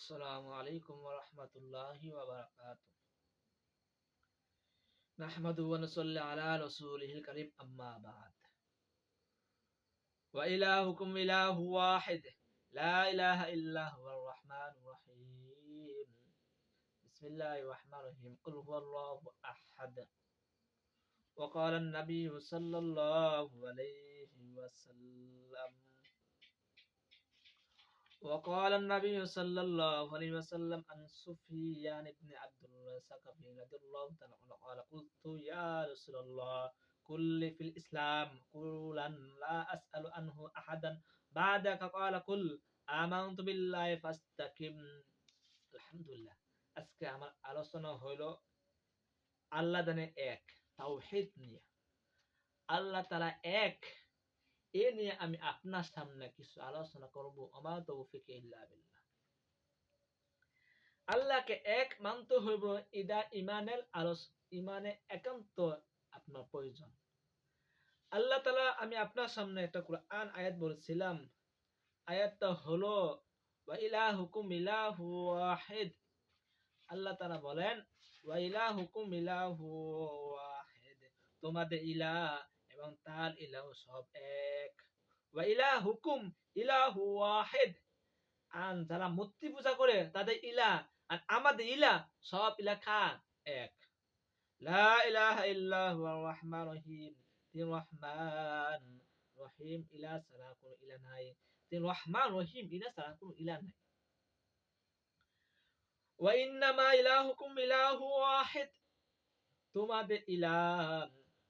আসসালামু আলাইকুম ওয়া রাহমাতুল্লাহি ওয়া বারাকাতুহু। নাহমাদুহু ওয়া নুসাল্লি আলা রাসূলিহিল কারীম আম্মা বা'দ। ওয়া ইলাহুকুম ইলাহু ওয়াহিদ লা ইলাহা ইল্লা হুয়ার রাহমানুর রাহিম। বিসমিল্লাহির রাহমানির রাহিম। কুল হুয়াল্লাহু আহাদ। ওয়া ক্বালা an-নাবিয়্যু সাল্লাল্লাহু আলাইহি ওয়াসাল্লাম وقال النبي صلى الله عليه وسلم عن سفيان بن عبد الله الثقفي رضي الله تعالى عنه قال قلت يا رسول الله قل في الإسلام قولا لا أسأل عنه أحدا بعدك قال قل آمنت بالله فاستقم আলহামদুলিল্লাহ। আজকে আমার আলোচনা হলো আল্লাহ দানে এক, তাওহীদ নিয়ে। আল্লাহ তাআলা এক, এ নিয়ে আমি আপনার সামনে কিছু আলোচনা করব। আমা তৌফিক ইল্লা বিল্লাহ। আল্লাহকে এক মানতে হইব, ইদা ইমানে একান্ত আপনার প্রয়োজন। আল্লাহ তাআলা, আমি আপনার সামনে একটা কুরআন আয়াত বলেছিলাম। আয়াতটা হলো ওয়া ইলাহুকুম ইলাহু ওয়াহিদ। আল্লাহ তাআলা বলেন ওয়া ইলাহুকুম ইলাহু ওয়াহিদ, তোমাদের ইলাহ এবং তার ইলাহ সব এক। ওয়া ইলাহুকুম ইলাহু ওয়াহিদ, আর যারা মূর্তি পূজা করে তাদের ইলাহ আর আমাদের ইলাহ সব ইলাকা এক। লা ইলাহা ইল্লা হুয়ার রহমানির রহিম, তিনি রহমান রহিম, ইলাহ ছাড়া কোনো ইলাহ নাই। তিনি রহমান রহিম, ইলাহ ছাড়া কোনো ইলাহ নাই। ওয়া ইন্নামা ইলাহুকুম ইলাহু ওয়াহিদ, তোমাদের ইলাহ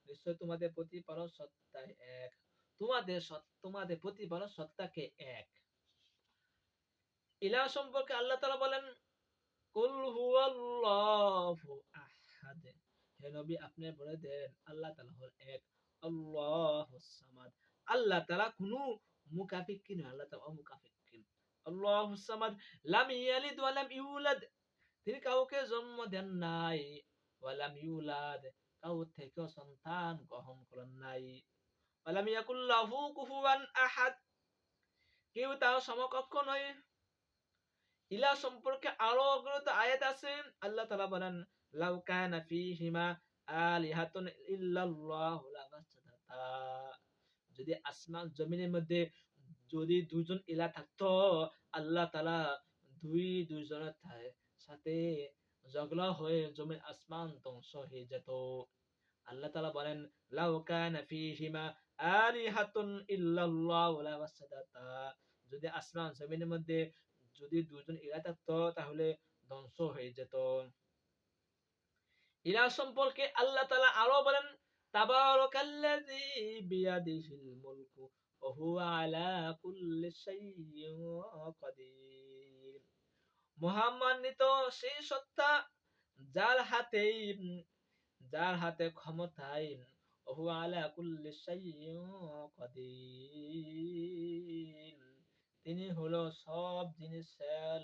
নিশ্চয় তোমাদের প্রতিপালক সত্তা এক। তোমাদের প্রতিপালক সত্তাকে এক। ইলাহ সম্পর্কে আল্লাহ তাআলা বলেন কুল হুয়াল্লাহু আহাদ, হে নবী আপনি বলে দেন আল্লাহ তাআলা হল এক। আল্লাহুস সামাদ, আল্লাহ তাআলা কোনো মুকাফিক্কি নয়, আল্লাহ তাআলা অমুকাফিক্কি। আল্লাহুস সামাদ লাম ইয়ালিদ ওয়া লাম ইউলাদ, তিনি কাউকে জন্ম দেন নাই। ওয়া লাম ইউলাদ, কাউ থেকে সন্তান গ্রহণ করেন নাই। ওয়া লাম ইয়াকুল লাহু কুফুয়ান আহাদ, কেউ তার সমকক্ষ নয়। ইলাহ সম্পর্কে আরো অগ্রত আয়াত আছে। আল্লাহ তাআলা বলেন লাউ কানা ফীহিমা আলিহাতুন ইল্লাল্লাহু লাফাসাদাতা, যদি আসমান জমিনের মধ্যে যদি দুইজন ইলাহ থাকতো, আল্লাহ তাআলা দুইজনের সাথে ঝগড়া হয়ে জমিন আসমান ধ্বংস হয়ে যেত। আল্লাহ তাআলা বলেন লাউ কানা ফীহিমা আলিহাতুন ইল্লাল্লাহু লাফাসাদাতা, যদি আসমান জমিনের মধ্যে যদি দুজন ইলাহ থাকতো তাহলে ধ্বংস হয়ে যেত। ইলাহ সম্পর্কে আল্লাহ তাআলা আরো বলেন তাবারাকাল্লাযী বিয়াদিহিল মুলকু ওয়া হুয়া আলা কুল্লি শাইইন কাদির, মহামান্বিত সেই সত্তা যার হাতে ক্ষমতায়, ওয়া হুয়া আলা কুল্লি শাইইন কাদির, তিনি হলো সব জিনিসের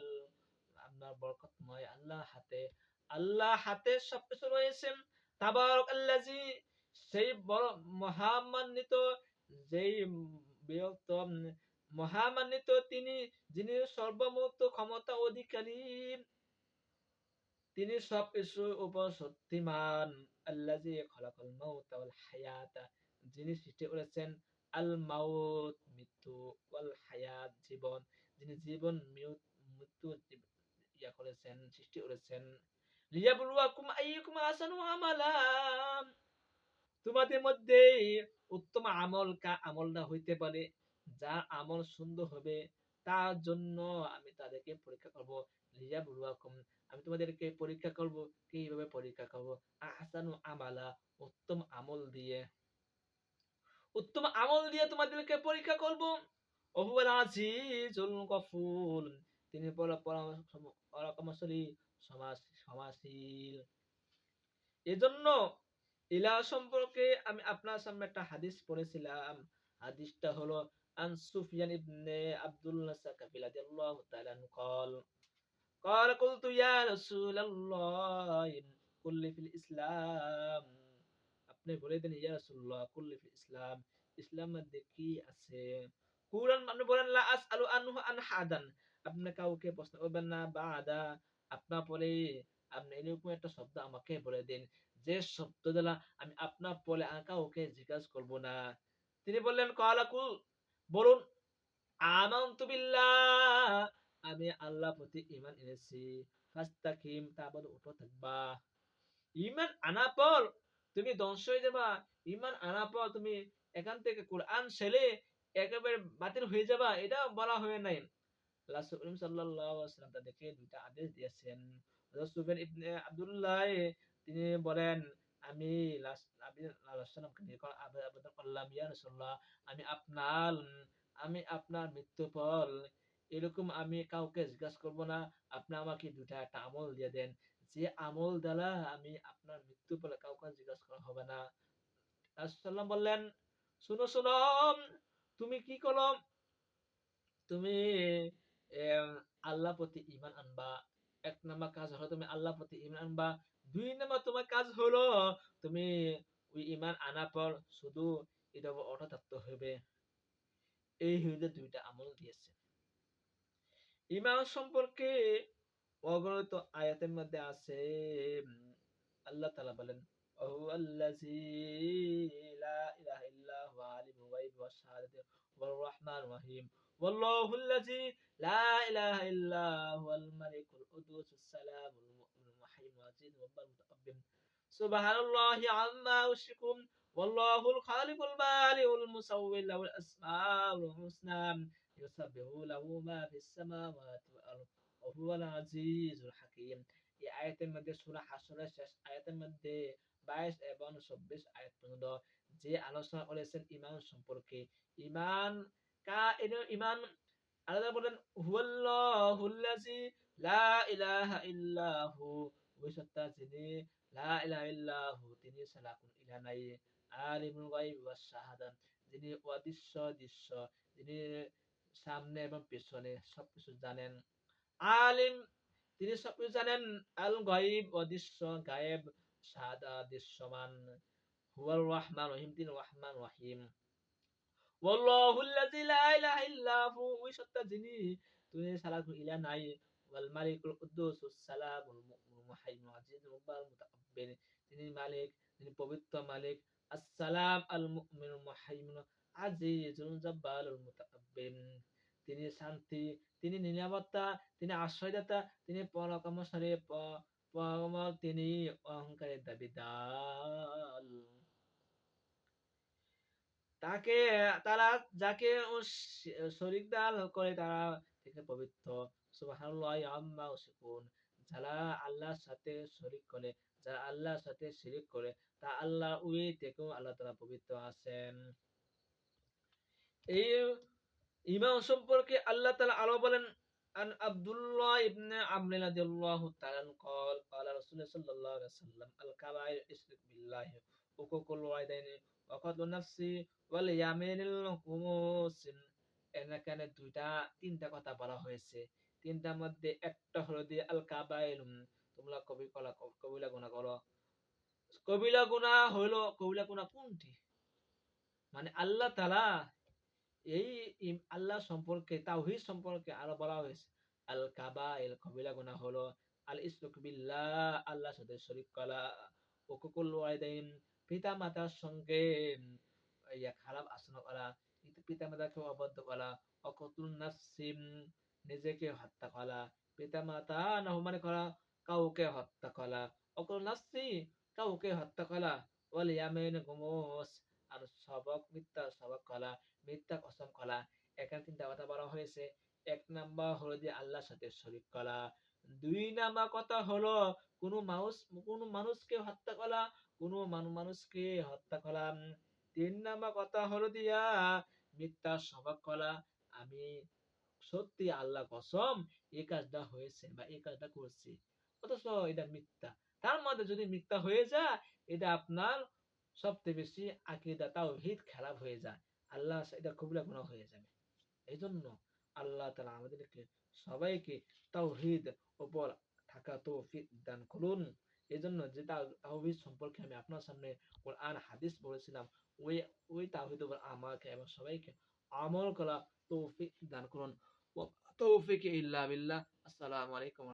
আপনার বরকতময়। আল্লাহ হাতে সবকিছু রয়েছে। তাবারাকাল্লাযী, সেই বড় মহামান্বিত, যেই বৃহত্তম মহামান্বিত তিনি, যিনি সর্বমোক্ত ক্ষমতা অধিকারী, তিনি সবকিছুর উপর শক্তিমান। আল্লাযী খালাকাল মাউতা ওয়াল হায়াতা, যিনি সৃষ্টি করেছেন আল মাউত মৃত্যু, ওয়াল হায়াত জীবন, যিনি জীবন মৃত্যু করেছেন, সৃষ্টি করেছেন। লিয়াবলুয়াকুম আইয়ুকুম আহসানু আমালা, তোমাদের মধ্যে উত্তম আমলটা হইতে পারে, যার আমল সুন্দর হবে তার জন্য আমি তাদেরকে পরীক্ষা করব। লিয়াবলুয়াকুম, আমি তোমাদেরকে পরীক্ষা করব। কিভাবে পরীক্ষা করব? আহসানু আমালা, উত্তম আমল দিয়ে। উত্তম আমল দিয়ে তোমাদেরকে পরীক্ষা করব। ওহুয়াল আজিজুল গফুর, তিনি পরাক্রমশালী ক্ষমাশীল। এজন্য ইলাহ সম্পর্কে আমি আপনার সামনে একটা হাদিস পড়েছিলাম। হাদিসটা হলো আন সুফিয়ান ইবনে আব্দুল্লাহ সাকাফি রাদিয়াল্লাহু তাআলা আনহু قال قلت يا رسول الله قل لي في الإسلام, আপনি বলে দেন ইয়া রাসূলুল্লাহ কুল্লি ফিল ইসলাম, ইসলামের মধ্যে কি আছে? কুরআন আপনি বলেন লা আসআলু আনহু আন হাদান, আপনি কাউকে প্রশ্ন করবেন না বাদা আপনার পরে আপনি এরকম একটা শব্দ আমাকে বলে দিন যে শব্দ দ্বারা আমি আপনার পরে আর কাউকে জিজ্ঞাসা করব না। তিনি বললেন ক্বালা কুল বলুন আমানতু বিল্লাহ আমি আল্লাহর প্রতি ঈমান এনেছি। ফাস্তাকিম তারপর উঠো থাকবা। ঈমান আনার পর তুমি ধ্বংস হয়ে যাবা। ঈমান আনার পর তুমি এখান থেকে কোরআন ছেড়ে একেবারে বাতিল হয়ে যাবা এটা বলা হয় নাই। রাসূল করিম সাল্লাল্লাহু আলাইহি ওয়াসাল্লাম তাদেরকে দুইটা আদেশ দিয়েছেন। হযরত সুফয়ান ইবনে আব্দুল্লাহ তিনি বলেন আমি নবী সাল্লাল্লাহু নিকট আবেদন করলাম ইয়া রাসূলুল্লাহ আমি আপনার মৃত্যুর পর এরকম আমি কাউকে জিজ্ঞাসা করব না। আপনি আমাকে দুইটা একটা আমল দিয়ে দেন। যে আমল দ্বারা আমি আপনার মৃত্যুর পরে কাউকে জিজ্ঞাসা করা হবে না। রাসূল সাল্লাল্লাহু বললেন শুনো শুনো তুমি কি করো তুমি আল্লাহর প্রতি ঈমান আনবা। ১ নাম্বার কাজ হলো তুমি আল্লাহর প্রতি ঈমান আনবা। ২ নাম্বার তোমার কাজ হলো তুমি ওই ঈমান আনার পর শুধু এটার উপর অটল থাকতে হবে। এই হইলো ২ টা আমল দিয়েছে। ঈমান সম্পর্কে অগণিত আয়াতের মধ্যে আছে আল্লাহ তাআলা বলেন ওয়াহুয়াল্লাযী লা ইলাহা ইল্লা হুয়া আলিমুল গায়বি ওয়াশ শাহাদাতি ওয়ার রাহমানুর রহিম ওয়াল্লাহুল্লাযী লা ইলাহা ইল্লা হুয়াল মালিকুল কুদ্দুসুস সালামুল মুমিনুল মুহাইমিনুল আজিজুল জব্বারুল মুতাকাব্বির সুবহানাল্লাহি আম্মা ইউশরিকুন ওয়াল্লাহুল খালিকুল বারিউল মুসাউবির লাহুল আসমাউল হুসনা ইউসাব্বিহু লাহু মা ফিস সামাওয়াতি ওয়াল আরদ ওয়া হুয়াল আজিজুল হাকীম। এই আয়াতের মধ্যে সূরা হাশরের শেষ আয়াতের মধ্যে ২২ এবং ২৪ আয়াত পর্যন্ত যে আলোচনা করেছেন ঈমান সম্পর্কে। ঈমান ঈমান আল্লাহ বলেন হুয়াল্লাহুল্লাযী লা ইলাহা ইল্লাহু ওই সত্তা যিনি লা ইলাহা ইল্লাহু তিনি ছাড়া কোন ইলাহ নাই। আলিমুল গায়বি ওয়াস শাহাদাত যিনি অদৃশ্য দৃশ্য যিনি সামনে এবং পেছনে সবকিছু জানেন। আলিম তিনি সবকিছু জানেন। আল গায়ব অদৃশ্য গায়েব শাহাদা দৃশ্যমান। হুয়ার রহমান রহিম তিনি রহমান রহিম। ওয়াল্লাহুল্লাযী লা ইলাহা ইল্লা হু ওই সত্তা যিনি তুমি ছাড়া কোন ইলাহ নাই। ওয়াল মালিকুল কুদ্দুসুস সালামুল মুমিনুল মুহাইমিনুল আজিজুল জব্বারুল মুতাকাব্বির তিনি মালিক তিনি পবিত্র মালিক আসসালাম আল মুমিনুল মুহাইমিনুল আজিজুল জব্বারুল মুতাকাব্বির তিনি শান্তি তিনি নিরাপত্তা তিনি আশ্রয়দাতা তিনি পরাক্রমশালী তিনি অহংকারের দাবিদার। তাকে তারা যাকে শরীক দান করে তারা থেকে পবিত্র। সুবহানাল্লাহি আম্মা ইউশরিকুন যারা আল্লাহর সাথে শরীক করে যারা আল্লাহর সাথে শিরিক করে তা আল্লাহ ওই থেকেও আল্লাহ তাআলা পবিত্র আছেন। এই ঈমান সম্পর্কে আল্লাহ তাআলা আরো বলেন আন আব্দুল্লাহ ইবনে আমর রাদিয়াল্লাহু তাআলা قال قال رسول الله صلى الله عليه وسلم الكبائر الشرك بالله حقوق الوالدين وقتل النفس واليمين الخموس এখানে দুইটা তিনটা কথা বলা হয়েছে। তিনটার মধ্যে একটা হলো দিয়ে আল কাবাইর তোমরা কবিরা গুনাহ করো। কবিরা গুনাহ হলো কবিরা গুনাহ কোনটি? মানে আল্লাহ তাআলা এই আল্লাহ সম্পর্কে তাওহীদ সম্পর্কে আরো বলা হয়েছে আল কাবাইর কবিরা গুনাহ হলো আল ইশরাক বিল্লাহ আল্লাহর সাথে শরীক করা হুকুকুল ওয়ালিদাইন পিতা মাতার সঙ্গে খারাপ আচরণ করা পিতা মাতাকে অবাধ্য করা অকতুল নাফসিম নিজেকে হত্যা করা পিতা মাতা নাফরমানি করা কাউকে হত্যা করা অকতুল নাফসি কাউকে হত্যা করা ওয়াল ইয়ামিন গুমুস আর মিথ্যা সবক করা মিথ্যা কসম করা। এখানে তিনটা কথা বলা হয়েছে। ১ নাম্বার হলো যে আল্লাহর সাথে শরীক করা। ২ নাম্বার কথা হলো কোনো মানুষকে হত্যা করা, কোনো মানুষকে হত্যা করা। ৩ নাম্বার কথা হলো দিয়া মিথ্যা শপথ করা। আমি সত্যি আল্লাহ কসম এই কাজটা হয়েছে বা এই কাজটা করছি। অথচ এটা মিথ্যা। তার মধ্যে যদি মিথ্যা হয়ে যায় এটা আপনার সবচেয়ে বেশি আকীদা তাওহীদ খারাপ হয়ে যায়। আল্লাহ এটা কবিরা গুনাহ হয়ে যাবে। এজন্য আল্লাহ তাআলা আমাদেরকে সবাইকে তাওহীদ উপর থাকা তৌফিক দান করুন। এজন্য যে তাওহীদ সম্পর্কে আমি আপনার সামনে কোরআন হাদিস বলেছিলাম ওই তাওহীদ উপর আমাকে এবং সবাইকে আমল করা তৌফিক দান করুন। তৌফিক ইল্লা বিল্লাহ। আসসালামু আলাইকুম।